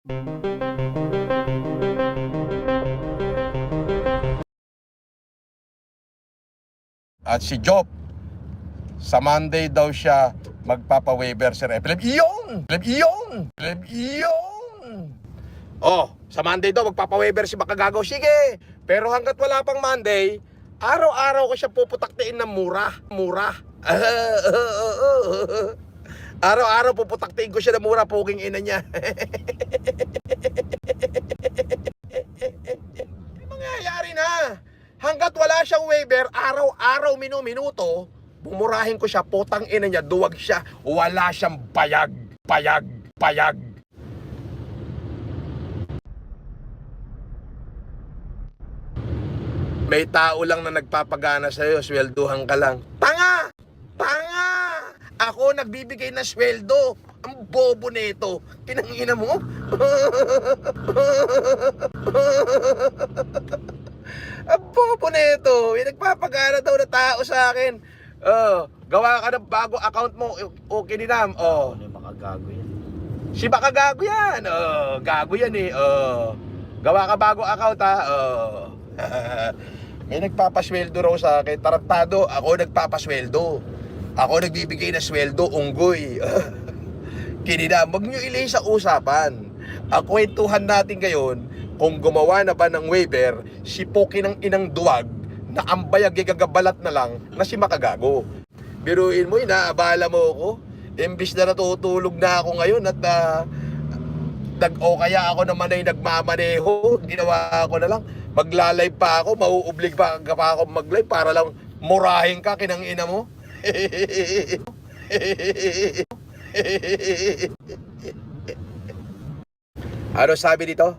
At si Job, sa Monday daw siya magpapa-waiver si Replem. Iyon! Oh, sa Monday daw magpapa-waiver si Makagago. Sige, pero hanggat wala pang Monday, araw-araw ko siya puputaktiin ng mura. Araw-araw puputaktiin ko siya ng mura, puking ina niya. Mangyayari na. Hanggat wala siyang waiver, araw-araw, minuto, bumurahin ko siya, putang ina niya, duwag siya, wala siyang payag. May tao lang na nagpapagana sa'yo, swelduhan ka lang. Tanga! Ako nagbibigay na sweldo. Ang bobo nito. Kinangina mo? Ang bobo nito. May nagpapagana daw na tao sa akin. Gawa ka ng bago account mo. Okay din nam. Ano yung Makagago yan? Si Makagago yan. Gago yan eh. Gawa ka bago account ha. May nagpapasweldo raw sa akin. Tarantado, ako nagpapasweldo. Ako nagbibigay na sweldo, unggoy. Kininam, wag nyo ilay sa usapan. Ang kwentuhan natin ngayon, kung gumawa na ba ng waiver, si Poki ng inang duwag, na ang bayag gagabalat na lang na si Makagago. Biruin mo, inaabala mo ako. Imbis na natutulog na ako ngayon at o kaya ako naman ay nagmamaneho, ginawa ko na lang. Magla-live pa ako, mauublig pa ako mag-live para lang murahin ka, kinang ina mo. Ano sabi dito?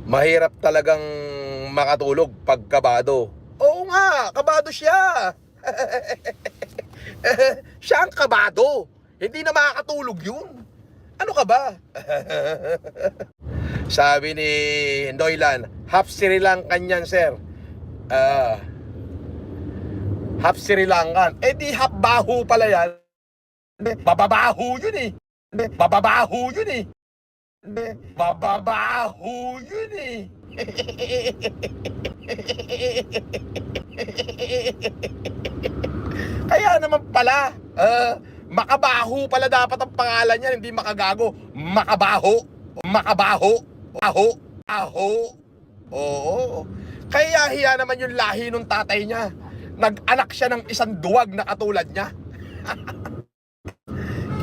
Mahirap talagang makatulog pag kabado. Oo nga, kabado siya. Siya ang kabado. Hindi na makakatulog yun. Ano ka ba? Sabi ni Doylan, half Sri Lankan yan, sir. Half Sri Lankan. Eh di half baho pala yan. Bababaho yun eh. Bababaho yun eh. Kaya naman pala, Makabaho pala dapat ang pangalan niya, hindi Makagago. Makabaho. Oo. Kaya hiya naman yung lahi nung tatay niya. Nag-anak siya ng isang duwag na katulad niya.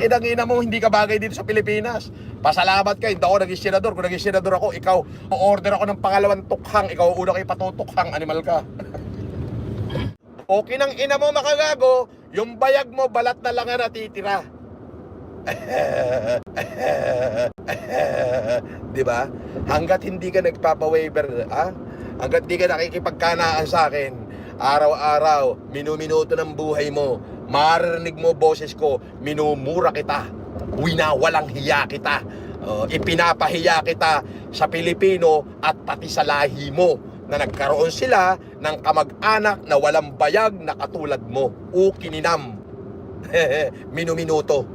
Kinangina mo, hindi ka bagay dito sa Pilipinas. Pasalamat ka, hindi ako naging senador. Kung naging senador ako, ikaw, o-order ako ng pangalawang tukhang. Ikaw una kayo patutukhang, animal ka. O kinang ina mo, Makagago, yung bayag mo, balat na lang na natitira. Diba? Hanggat hindi ka nagpapa-waiver, hanggat hindi ka nakikipagkanaan sa akin, araw-araw, minuminuto ng buhay mo, maririnig mo boses ko, minumura kita, winawalang hiya kita, ipinapahiya kita sa Pilipino at pati sa lahi mo na nagkaroon sila ng kamag-anak na walang bayag na katulad mo. Ukininam. Minuminuto.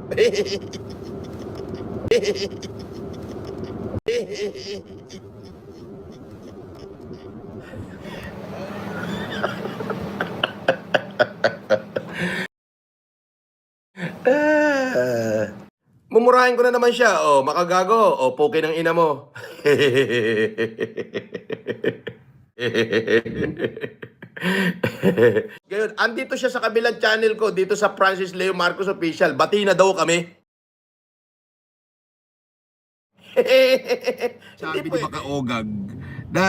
Mumurahin ko na naman siya. Makagago. Poke ng ina mo. Ngayon, andito siya sa kabilang channel ko, dito sa Francis Leo Marcos Official. Bati na daw kami. Sabi ni Makaogag na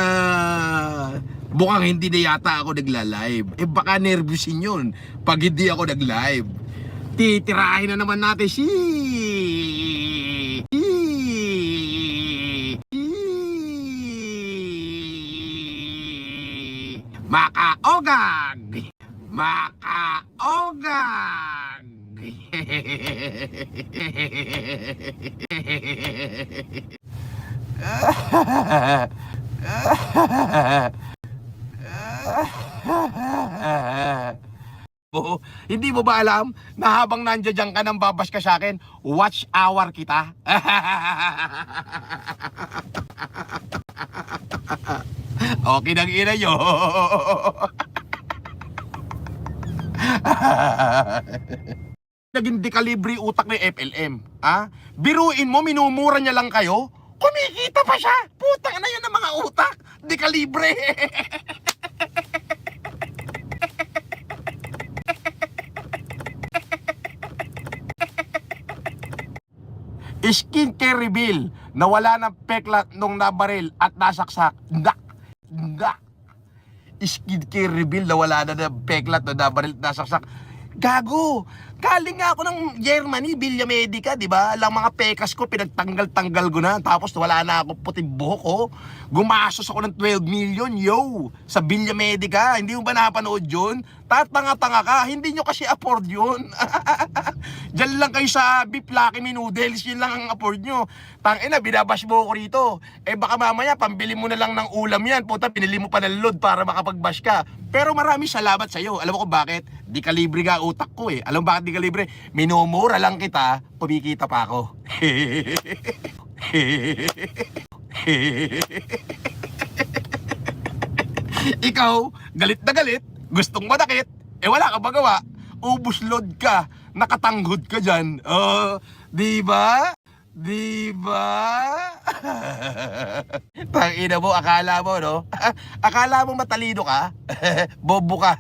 mukhang hindi na yata ako nagla-live. Baka nervousin yun pag hindi ako nag-live. Titirahin na naman natin si Makaogag. Oo, hindi mo ba alam na habang nandiyan ka nang babas ka sa akin, watch hour kita? Okay, nang ina nyo. Naging dekalibre utak ni FLM. Ha? Biruin mo, minumura niya lang kayo. Kumikita pa siya. Putang na yan ng mga utak. Dekalibre. Skincare reveal na wala ng peklat nung nabaril at nasaksak. Ndak. Skincare reveal na wala na ng peklat na nabaril at nasaksak. Gago! Galing nga ako ng Germany, Villa Medica, di ba? Lang mga pekas ko, pinagtanggal-tanggal ko na. Tapos wala na ako puting buhok ko. Gumasos ako ng 12 million, yo! Sa Villa Medica. Hindi mo ba napanood yun? Tatanga-tanga ka. Hindi nyo kasi afford yun. Diyan lang kayo sa beef Lucky Me noodles. Yun lang ang afford nyo. Tangina, binabash mo ko rito. Eh baka mamaya, pambili mo na lang ng ulam yan. Puta, pinili mo pa ng load para makapag-bash ka. Pero maraming salamat sa'yo. Alam mo kung bakit? Di kalibre ka utak ko eh. Alam mo bakit di kalibre? Minumura lang kita, kumikita pa ako. Ikaw, galit na galit, gustong madakit, eh wala ka magawa. Ubus load ka, nakatanghod ka dyan. Di ba? Di ba? Tangina mo, akala mo, no? Akala mo matalino ka? Bobo ka.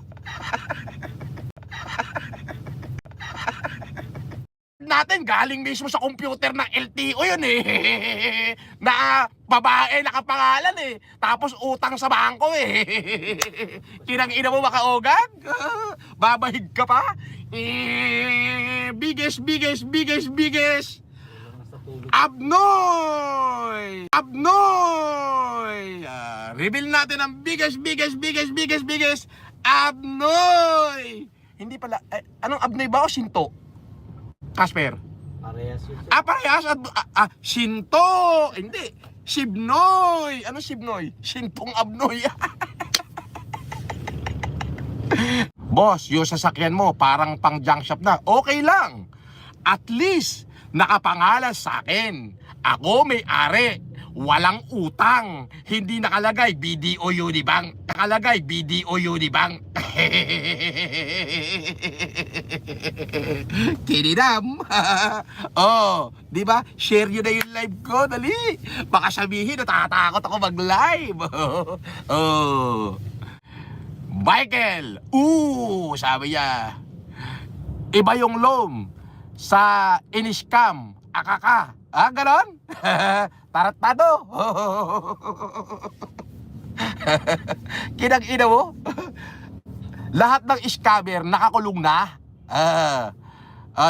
Natin galing mismo sa computer ng LTO yun eh. Na babae nakapangalan eh. Tapos utang sa bangko eh. Kinang-ina mo makaogad? Babahig ka pa? Biggest Abnoy! Reveal natin ang biggest Abnoy! Hindi pala, anong Abnoy ba o Sinto? Casper? Parehas yun. Parehas? Sinto! Hindi, Sibnoy! Ano Sibnoy? Sintong Abnoy. Boss, yung sasakyan mo parang pang junk shop na. Okay lang. At least, nakapangalan sa akin. Ako may-ari. Walang utang. Hindi nakalagay BDO Unibank. Nakalagay BDO Unibank. Kininam. Oh, di ba? Share nyo na yung live ko, dali. Baka sabihin, natatakot ako mag-live. Oh. Michael, sabi niya, iba yung loam sa in-scam, akaka. Ganon? Taratado. Kinag-ina mo? Lahat ng scammer nakakulong na.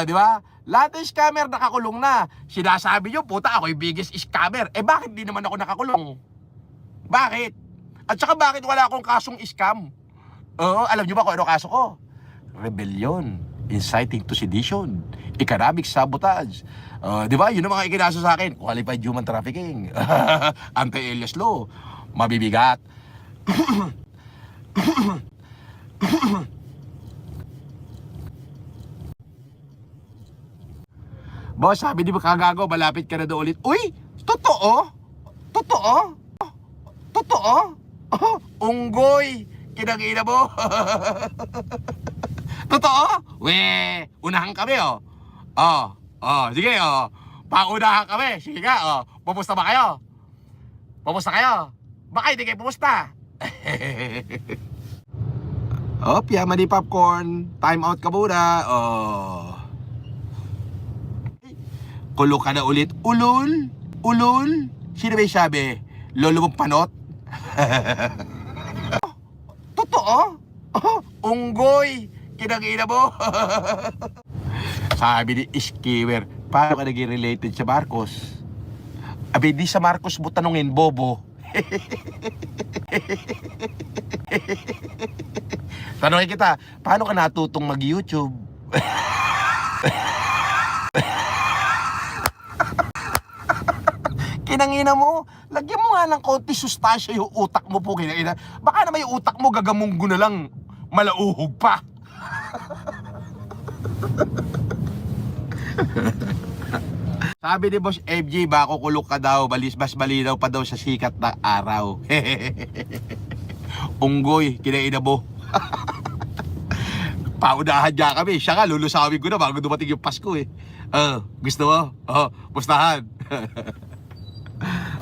Di ba? Lahat ng scammer nakakulong na. Sinasabi nyo, puta, ako yung biggest scammer. Eh bakit di naman ako nakakulong? Bakit? At saka bakit wala akong kasong scam? Alam nyo ba kung ano kaso ko? Rebellion, inciting to sedition, economic sabotage. Di ba? Yun ang mga ikinaso sa akin. Qualified human trafficking. Anti-alias law. Mabibigat. Boss, sabi di ba kagago, malapit ka na doon ulit. Uy! Totoo? Totoo? Totoo? Unggoy! Kinangina mo? Totoo? Unahan kami sige paunahan kami. Sige nga Pumusta ba kayo? Pumusta kayo? Baka hindi kayo pumusta. Piyama ni popcorn. Time out ka muna. Kulo ka na ulit. Ulul. Sino ba yung sabi? Lolo mong panot? Totoo? Unggoy! Kinangina mo? Sabi ni Iskiwer, paano ka naging related sa Marcos? Abi, di sa Marcos mo tanungin, bobo. Tanungin kita, paano ka natutong mag-YouTube? Kinangina mo, lagyan mo nga ng konti sustansya yung utak mo po, kinangina. Baka naman yung utak mo gagamunggo na lang, malauhog pa. Sabi ni Boss FJ, bako kulok ka daw, mas malinaw pa daw sa sikat ng araw. Unggoy, kinaina mo. Paunahan niya kami. Siya nga, lulusawin ko na bago dumating yung Pasko eh. Gusto mo? Pustahan.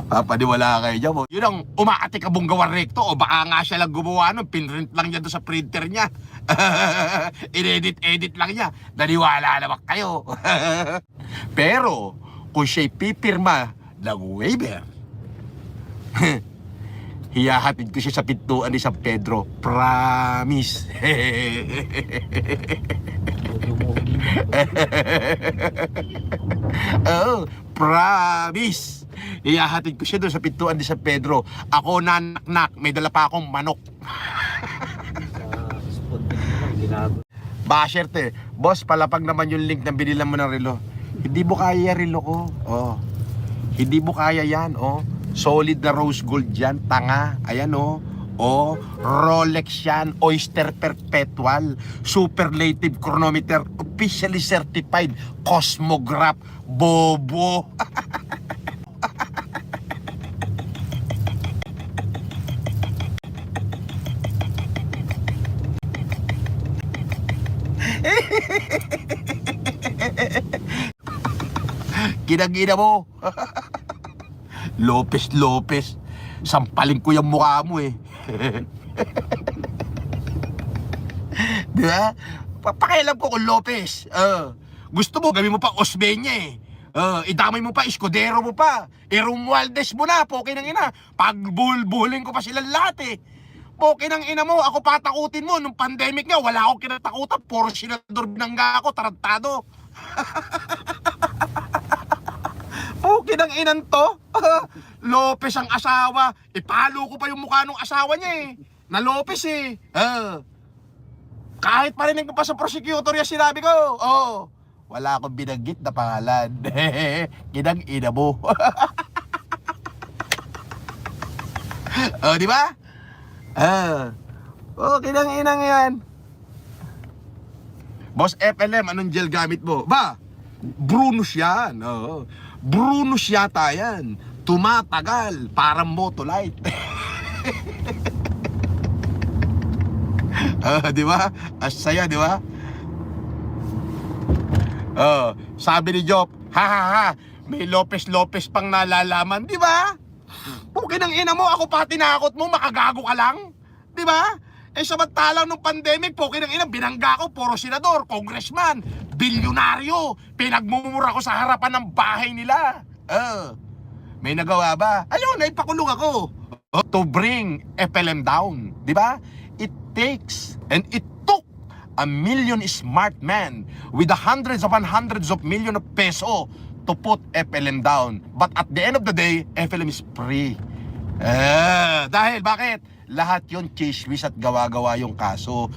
Papaniwala kayo dyan mo. Yun ang umaatik abong gawar rekto. O baka nga siya lang gumawa nun, pinrint lang niya doon sa printer niya. Inedit lang niya. Naniwala naman kayo. Pero kung siya'y pipirma ng waiver, hiyahatid ko siya sa pintuan ni San Pedro. Promise. Promise. Hiyahatid ko siya doon sa pintuan ni San Pedro. Ako nanak-nak, may dala pa akong manok. Basher te, boss, palapag naman yung link na binilan mo ng relo. Hindi mo kaya relo ko. Hindi mo kaya yan. Solid na rose gold yan, tanga. Ayan Rolex yan, Oyster Perpetual, Superlative Chronometer, officially certified, Cosmograph, bobo. Kinagina mo. Lopez, sampaling ko yung mukha mo eh. Diba? Pakialam ko kung Lopez. Gusto mo, gawin mo pa Osmeña eh. Idamay mo pa, Escudero mo pa. Romualdez mo na, poke ng ina. Pagbulbulin ko pa silang lahat eh. Poke ng ina mo, ako patakutin mo. Nung pandemic nga, wala akong kinatakutan. Puro senador binangga ako, tarantado. Poke ng inan to. Lopez ang asawa. Ipalo ko pa yung mukha ng asawa niya eh. Na Lopez eh. Kahit parinig ko pa sa prosecutor yung sinabi ko. Wala akong binanggit na pangalan. Kinang-ina mo. Di ba? Kinang-inang yan. Boss FLM, anong gel gamit mo? Ba? Brunus yan. Brunus yata yan. Tumatagal. Parang Motolite. Di ba? Asaya, di ba? Sabi ni Job, ha, may Lopez pang nalalaman, di ba? Pukin ng ina mo, ako pa tinakot mo, makagago ka lang. Di ba? Samantalang nung pandemic, pukin ng ina, binangga ko, puro senador, congressman, bilyonaryo, pinagmumura ko sa harapan ng bahay nila. May nagawa ba? Alam mo, naipakulong ako to bring FLM down. Di ba? It takes and it took a million smart men with the hundreds of million of peso to put FLM down. But at the end of the day, FLM is free. Dahil bakit? Lahat yon chismis at gawa-gawa yung kaso.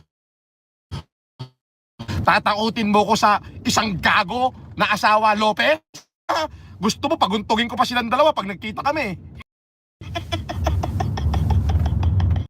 Tatakutin mo ko sa isang gago na asawa Lopez? Gusto mo paguntugin ko pa silang dalawa pag nagkita kami?